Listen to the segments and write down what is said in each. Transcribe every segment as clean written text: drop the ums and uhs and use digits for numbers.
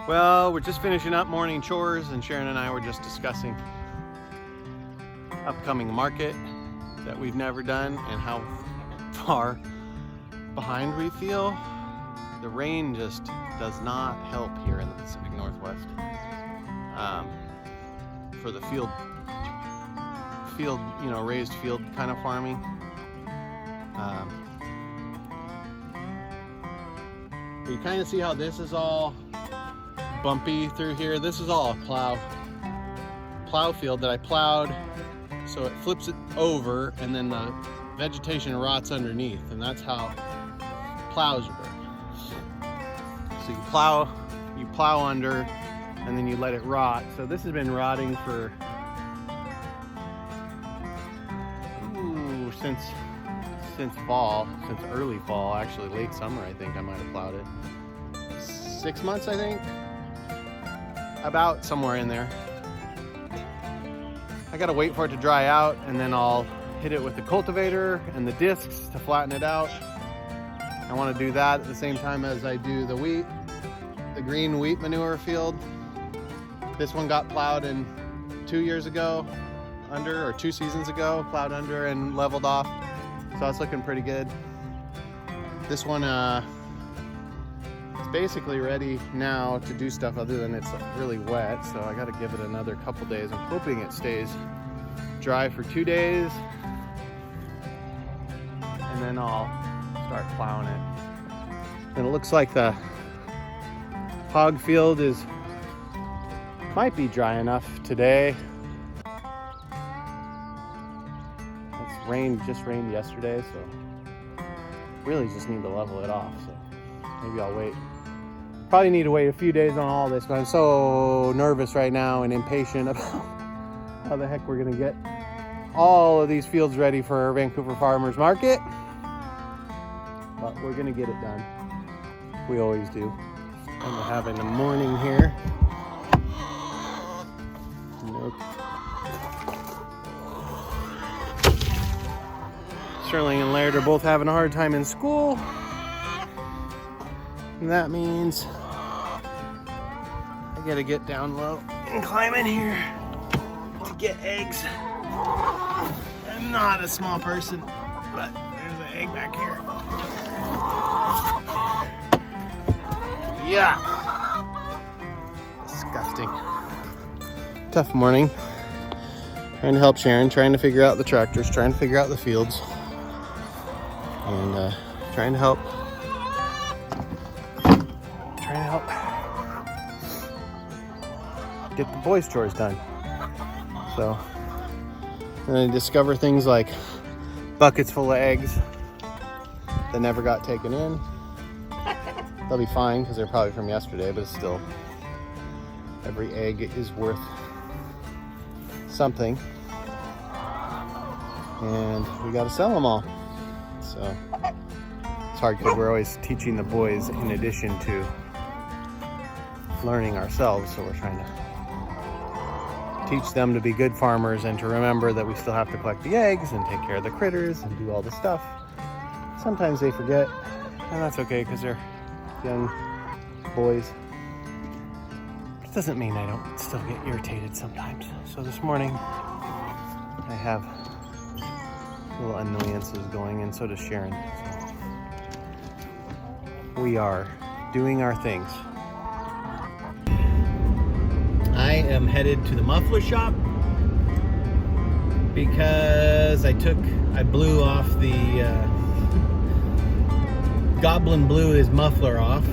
Well, we're just finishing up morning chores, and Sharon and I were just discussing upcoming market that we've never done and how far behind we feel. The rain just does not help here in the Pacific Northwest for the field, raised field kind of farming. You kind of see how this is all bumpy through here. This is all a plow field that I plowed, so it flips it over and then the vegetation rots underneath, and that's how plows work. So you plow under and then you let it rot. So this has been rotting for since early fall, actually late summer. I think I might have plowed it 6 months, I think, about somewhere in there. I gotta wait for it to dry out, and then I'll hit it with the cultivator and the discs to flatten it out. I want to do that at the same time as I do the green wheat manure field. This one got plowed in 2 seasons ago, plowed under and leveled off. So it's looking pretty good. This one is basically ready now to do stuff other than it's really wet. So I got to give it another couple days. I'm hoping it stays dry for 2 days, and then I'll start plowing it. And it looks like the hog field might be dry enough today. Just rained yesterday, so really just need to level it off. So maybe I'll wait. Probably need to wait a few days on all this, but I'm so nervous right now and impatient about how the heck we're gonna get all of these fields ready for our Vancouver Farmers Market. But we're gonna get it done. We always do. I'm having the morning here. Nope. Sterling and Laird are both having a hard time in school. And that means I gotta get down low and climb in here to get eggs. I'm not a small person, but there's an egg back here. Yeah. Disgusting. Tough morning. Trying to help Sharon, trying to figure out the tractors, trying to figure out the fields, and trying to help get the boys' chores done. So, and I discover things like buckets full of eggs that never got taken in. They'll be fine because they're probably from yesterday, but it's still, every egg is worth something, and we got to sell them all. So it's hard because we're always teaching the boys in addition to learning ourselves. So we're trying to teach them to be good farmers and to remember that we still have to collect the eggs and take care of the critters and do all the stuff. Sometimes they forget, and that's okay because they're young boys. It doesn't mean I don't still get irritated sometimes. So this morning I have little annoyances going, and so does Sharon. So we are doing our things. I am headed to the muffler shop because I blew off the Goblin blew his muffler off.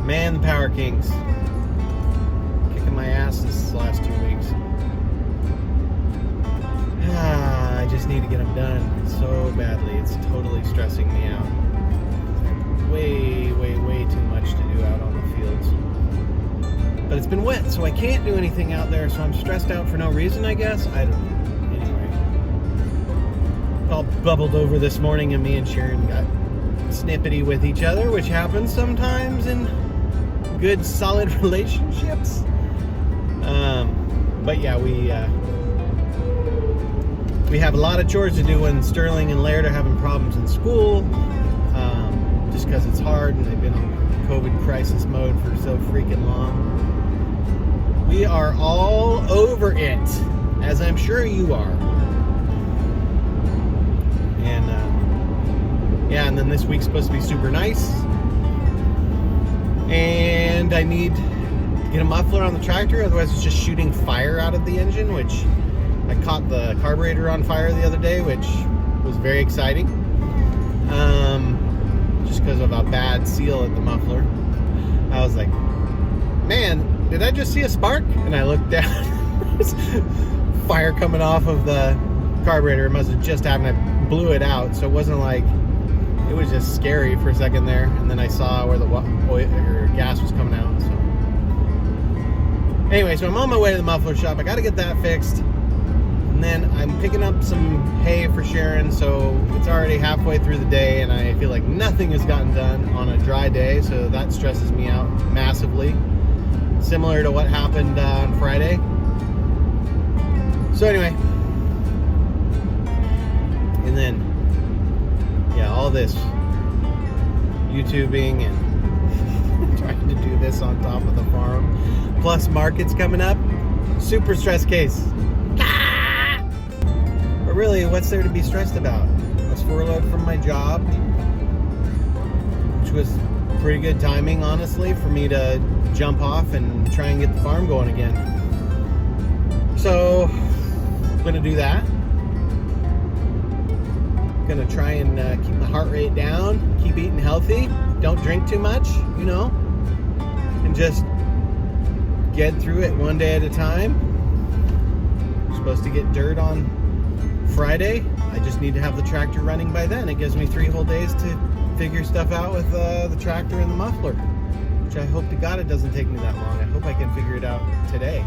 Man, the Power Kings kicking my ass this last 2 weeks. I just need to get them done so badly. It's totally stressing me out. Way too much to do out on the fields. But it's been wet, so I can't do anything out there, so I'm stressed out for no reason, I guess. I don't know. Anyway. All bubbled over this morning, and me and Sharon got snippety with each other, which happens sometimes in good, solid relationships. But yeah, we we have a lot of chores to do when Sterling and Laird are having problems in school, just because it's hard and they've been on COVID crisis mode for so freaking long. We are all over it, as I'm sure you are. And yeah, and then this week's supposed to be super nice. And I need to get a muffler on the tractor, otherwise it's just shooting fire out of the engine, which I caught the carburetor on fire the other day, which was very exciting. Just because of a bad seal at the muffler. I was like, man, did I just see a spark? And I looked down. There's fire coming off of the carburetor. It must have just happened. I blew it out, so it wasn't like, it was just scary for a second there. And then I saw where the oil or gas was coming out. So anyway, so I'm on my way to the muffler shop. I got to get that fixed. And then I'm picking up some hay for Sharon, so it's already halfway through the day and I feel like nothing has gotten done on a dry day, so that stresses me out massively. Similar to what happened on Friday. So anyway, and then, yeah, all this YouTubing and trying to do this on top of the farm, plus markets coming up, super stress case. But really, what's there to be stressed about? I was furloughed from my job, which was pretty good timing, honestly, for me to jump off and try and get the farm going again. So, I'm going to do that. Going to try and keep my heart rate down, keep eating healthy, don't drink too much, you know, and just get through it one day at a time. I'm supposed to get dirt on Friday. I just need to have the tractor running by then. It gives me 3 whole days to figure stuff out with the tractor and the muffler, which I hope to God it doesn't take me that long. I hope I can figure it out today.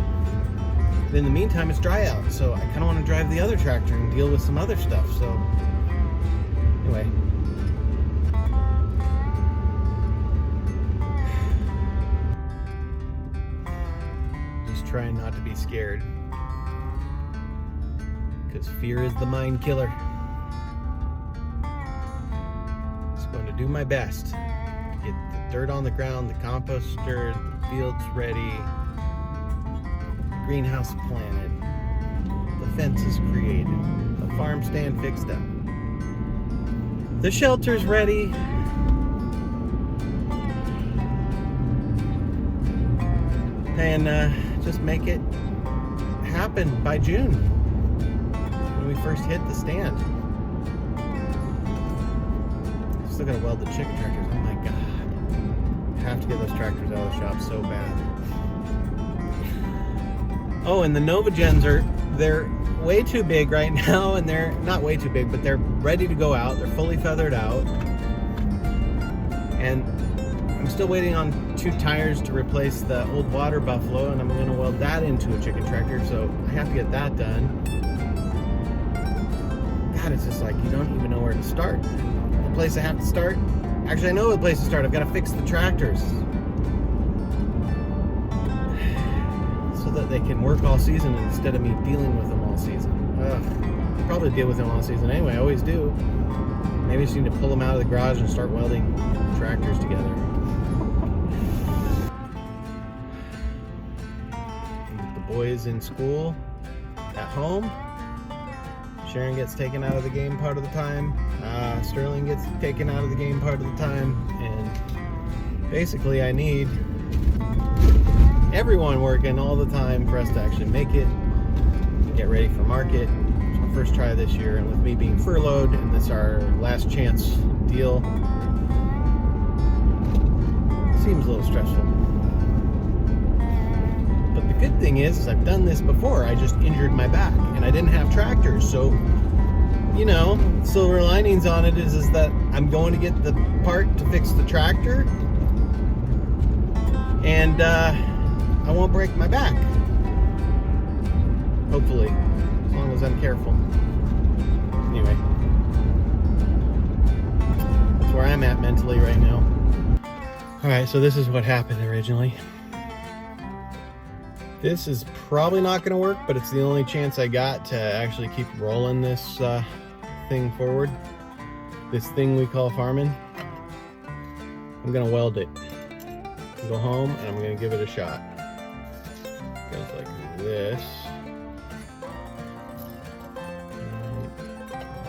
But in the meantime, it's dry out, so I kind of want to drive the other tractor and deal with some other stuff. So anyway, just trying not to be scared, because fear is the mind killer. Just going to do my best. Get the dirt on the ground, the compost stirred, the fields ready, the greenhouse planted, the fences created, the farm stand fixed up, the shelter's ready. And just make it happen by June, when we first hit the stand. Still gotta weld the chicken tractors. Oh my God. I have to get those tractors out of the shop so bad. Oh, and the Novagens they're way too big right now, and they're not way too big, but they're ready to go out. They're fully feathered out. And I'm still waiting on 2 tires to replace the old water buffalo, and I'm going to weld that into a chicken tractor, so I have to get that done. God, it's just like you don't even know where to start. The place I have to start? Actually, I know the place to start. I've got to fix the tractors so that they can work all season instead of me dealing with them all season. Ugh. Probably deal with them all season anyway, I always do. Maybe I just need to pull them out of the garage and start welding tractors together. The boys in school, at home. Sharon gets taken out of the game part of the time. Sterling gets taken out of the game part of the time. And basically I need everyone working all the time for us to actually make it, get ready for market. It's my first try this year, and with me being furloughed and this our last chance deal, seems a little stressful. But the good thing is I've done this before. I just injured my back and I didn't have tractors, so you know, silver linings on it is that I'm going to get the part to fix the tractor, and I won't break my back, hopefully, as long as I'm careful. Anyway, that's where I'm at mentally right now. Alright, so this is what happened originally. This is probably not going to work, but it's the only chance I got to actually keep rolling this thing forward. This thing we call farming. I'm going to weld it. Go home and I'm going to give it a shot. It goes like this.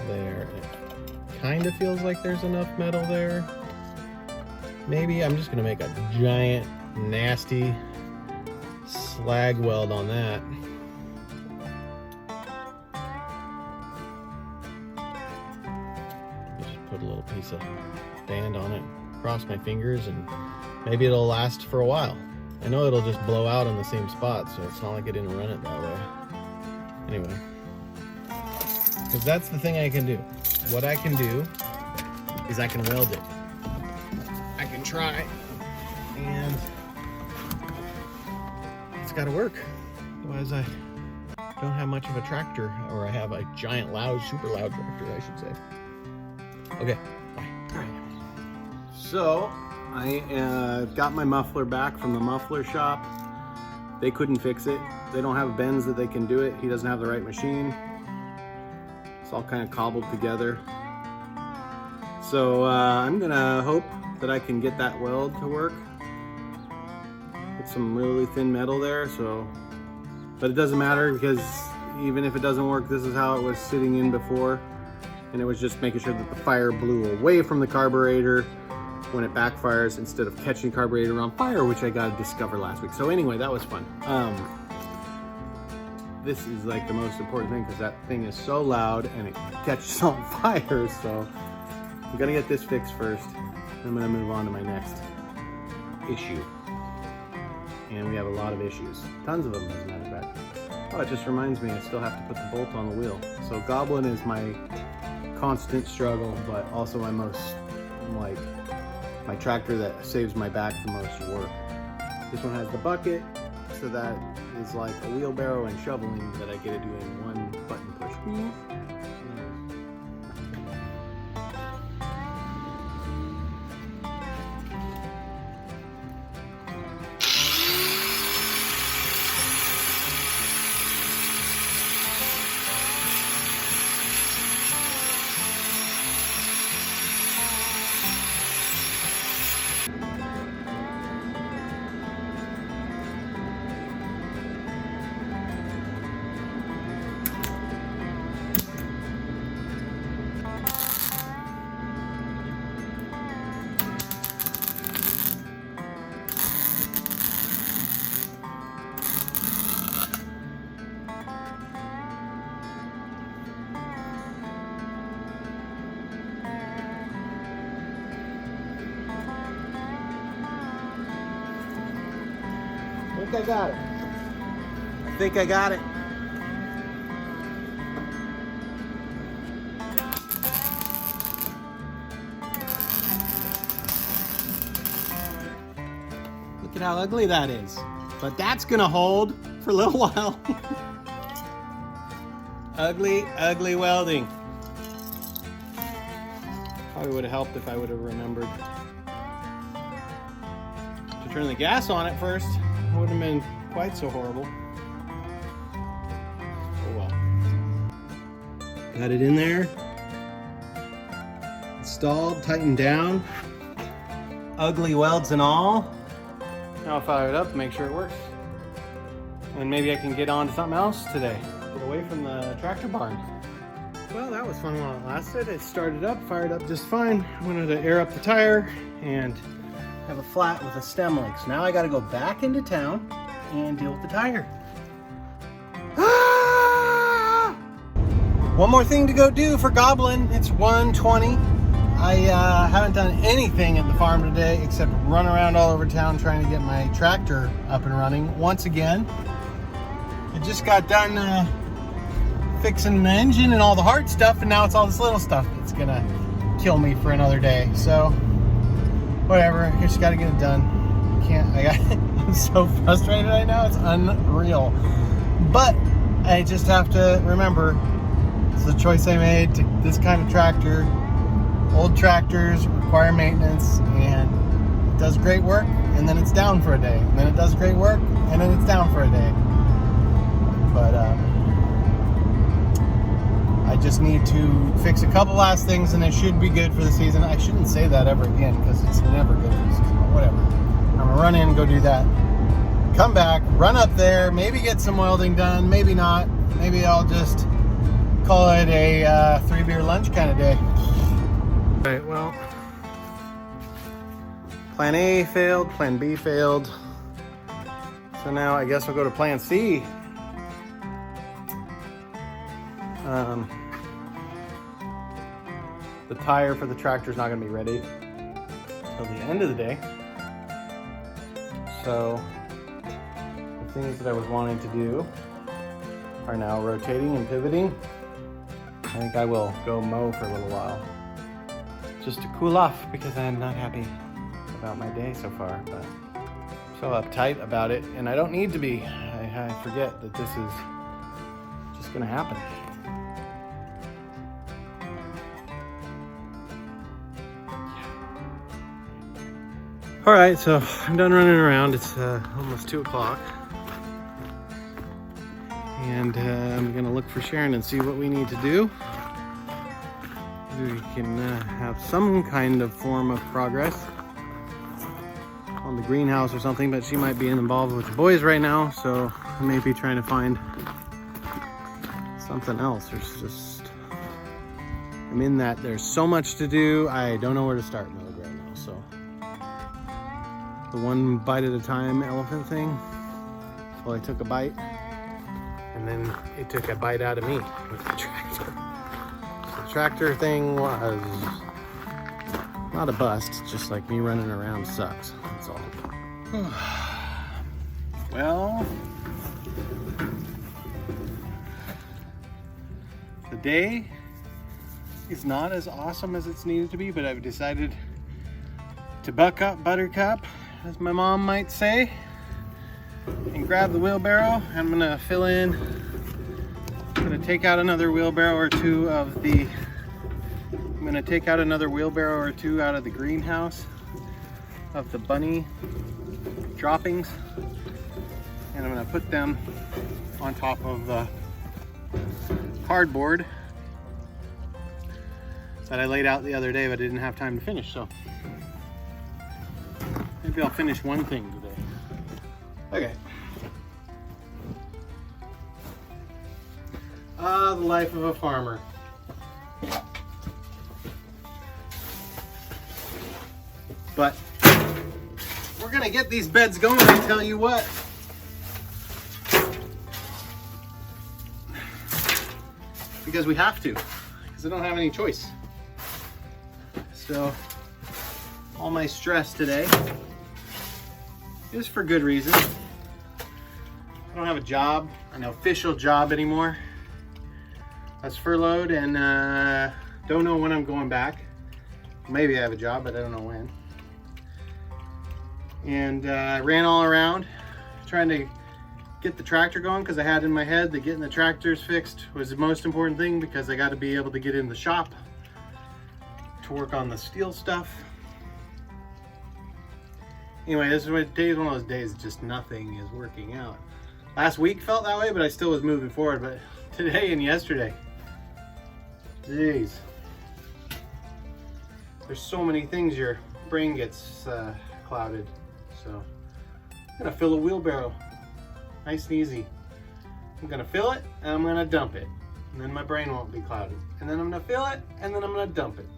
There. It kind of feels like there's enough metal there. Maybe I'm just going to make a giant, nasty slag weld on that. Just put a little piece of band on it, cross my fingers, and maybe it'll last for a while. I know it'll just blow out on the same spot, so it's not like I didn't run it that way. Anyway, because that's the thing I can do. What I can do is I can weld it. I can try, and it's got to work. Otherwise, I don't have much of a tractor, or I have a giant, loud, super loud tractor, I should say. Okay, bye. All right. So I got my muffler back from the muffler shop. They couldn't fix it. They don't have bends that they can do it. He doesn't have the right machine. It's all kind of cobbled together. So I'm gonna hope that I can get that weld to work. It's some really thin metal there, so, but it doesn't matter, because even if it doesn't work, this is how it was sitting in before, and it was just making sure that the fire blew away from the carburetor when it backfires, instead of catching the carburetor on fire, which I got to discover last week. So anyway, that was fun. This is like the most important thing, because that thing is so loud and it catches on fire. So I'm gonna get this fixed first. I'm gonna move on to my next issue. And we have a lot of issues, tons of them, as a matter of fact. Oh, it just reminds me I still have to put the bolt on the wheel. So Goblin is my constant struggle, but also my most, like, my tractor that saves my back the most work. This one has the bucket, so that is like a wheelbarrow and shoveling that I get to do in one button push. I think I got it. I think I got it. Look at how ugly that is. But that's gonna hold for a little while. Ugly, ugly welding. Probably would have helped if I would have remembered to turn the gas on at first. Wouldn't have been quite so horrible. Oh well. Got it in there. Installed, tightened down. Ugly welds and all. Now I'll fire it up and make sure it works. And maybe I can get on to something else today. Get away from the tractor barn. Well, that was fun while it lasted. It started up, fired up just fine. I wanted to air up the tire and have a flat with a stem link. So now I gotta go back into town and deal with the tire. Ah! One more thing to go do for Goblin. It's 1:20. I haven't done anything at the farm today except run around all over town trying to get my tractor up and running once again. I just got done fixing the engine and all the hard stuff, and now it's all this little stuff that's gonna kill me for another day. So whatever, I just gotta get it done. I'm so frustrated right now, it's unreal. But I just have to remember, it's the choice I made. This kind of tractor, old tractors require maintenance, and it does great work, and then it's down for a day. And then it does great work, and then it's down for a day. But I just need to fix a couple last things, and it should be good for the season. I shouldn't say that ever again, because it's never good for the season, but whatever. I'm gonna run in, go do that, come back, run up there, maybe get some welding done, maybe not. Maybe I'll just call it a 3-beer lunch kind of day. All right, well, plan A failed, plan B failed. So now I guess we'll go to plan C. The tire for the tractor is not going to be ready till the end of the day. So the things that I was wanting to do are now rotating and pivoting. I think I will go mow for a little while just to cool off, because I am not happy about my day so far, but I'm so uptight about it, and I don't need to be. I forget that this is just going to happen. All right, so I'm done running around. It's almost 2 o'clock. And I'm gonna look for Sharon and see what we need to do. We can have some kind of form of progress on the greenhouse or something, but she might be involved with the boys right now, so I may be trying to find something else. I'm in that there's so much to do, I don't know where to start mode right now, so. The one bite at a time elephant thing. Well, I took a bite, and then it took a bite out of me with the tractor. So the tractor thing was not a bust, just like me running around sucks, that's all. Well, the day is not as awesome as it's needed to be, but I've decided to buck up, buttercup, as my mom might say, and grab the wheelbarrow. I'm gonna fill in. I'm gonna take out another wheelbarrow or two out of the greenhouse of the bunny droppings, and I'm gonna put them on top of the cardboard that I laid out the other day, but I didn't have time to finish, so maybe I'll finish one thing today. Okay. The life of a farmer. But we're gonna get these beds going, I tell you what. Because we have to, because I don't have any choice. So all my stress today is for good reason. I don't have a job, an official job anymore. I was furloughed and don't know when I'm going back. Maybe I have a job, but I don't know when. And I ran all around trying to get the tractor going, because I had in my head that getting the tractors fixed was the most important thing, because I got to be able to get in the shop to work on the steel stuff. Anyway, this is one of those days just nothing is working out. Last week felt that way, but I still was moving forward. But today and yesterday, jeez, there's so many things, your brain gets clouded. So I'm gonna fill a wheelbarrow, nice and easy. I'm gonna fill it and I'm gonna dump it, and then my brain won't be clouded. And then I'm gonna fill it and then I'm gonna dump it.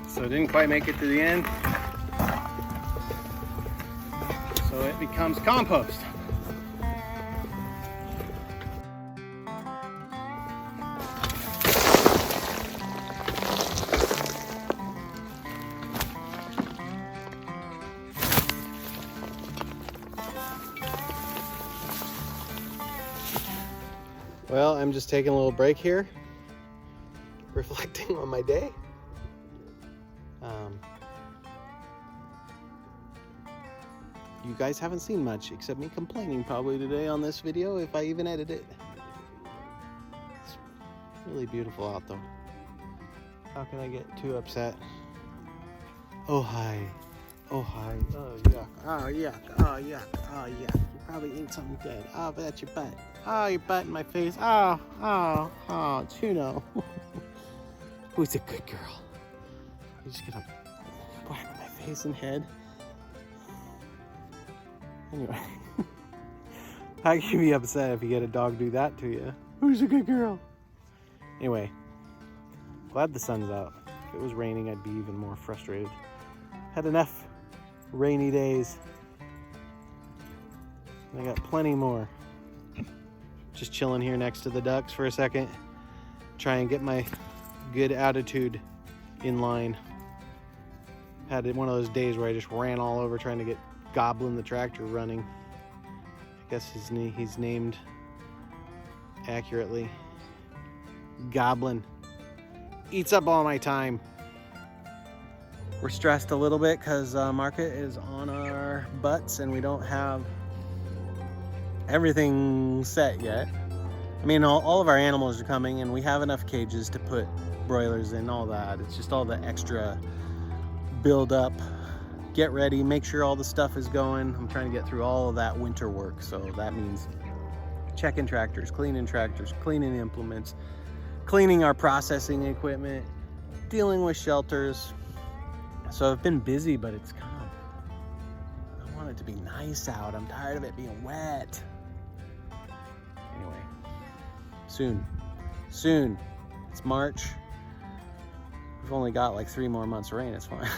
So it didn't quite make it to the end. So it becomes compost. Well, I'm just taking a little break here, reflecting on my day. You guys haven't seen much except me complaining probably today on this video, if I even edit it. It's really beautiful out though. How can I get too upset? Oh hi. Oh hi. Oh yuck. Oh yuck. Oh yuck. Oh yuck. You probably ate something dead. Oh, but that's your butt. Oh, your butt in my face. Oh, oh, oh, Chuno. Who's a good girl? You're just gonna whack my face and head. Anyway, how can you be upset if you get a dog do that to you? Who's a good girl? Anyway, glad the sun's out. If it was raining, I'd be even more frustrated. Had enough rainy days. I got plenty more. Just chilling here next to the ducks for a second. Try and get my good attitude in line. Had one of those days where I just ran all over trying to get Goblin the tractor running. I guess he's named accurately. Goblin. Eats up all my time. We're stressed a little bit because market is on our butts and we don't have everything set yet. I mean, all of our animals are coming and we have enough cages to put broilers in, all that. It's just all the extra build up, get ready, make sure all the stuff is going. I'm trying to get through all of that winter work. So that means checking tractors, cleaning implements, cleaning our processing equipment, dealing with shelters. So I've been busy, but it's kind of, I want it to be nice out. I'm tired of it being wet. Anyway, soon. It's March. We've only got like 3 more months of rain. It's fine.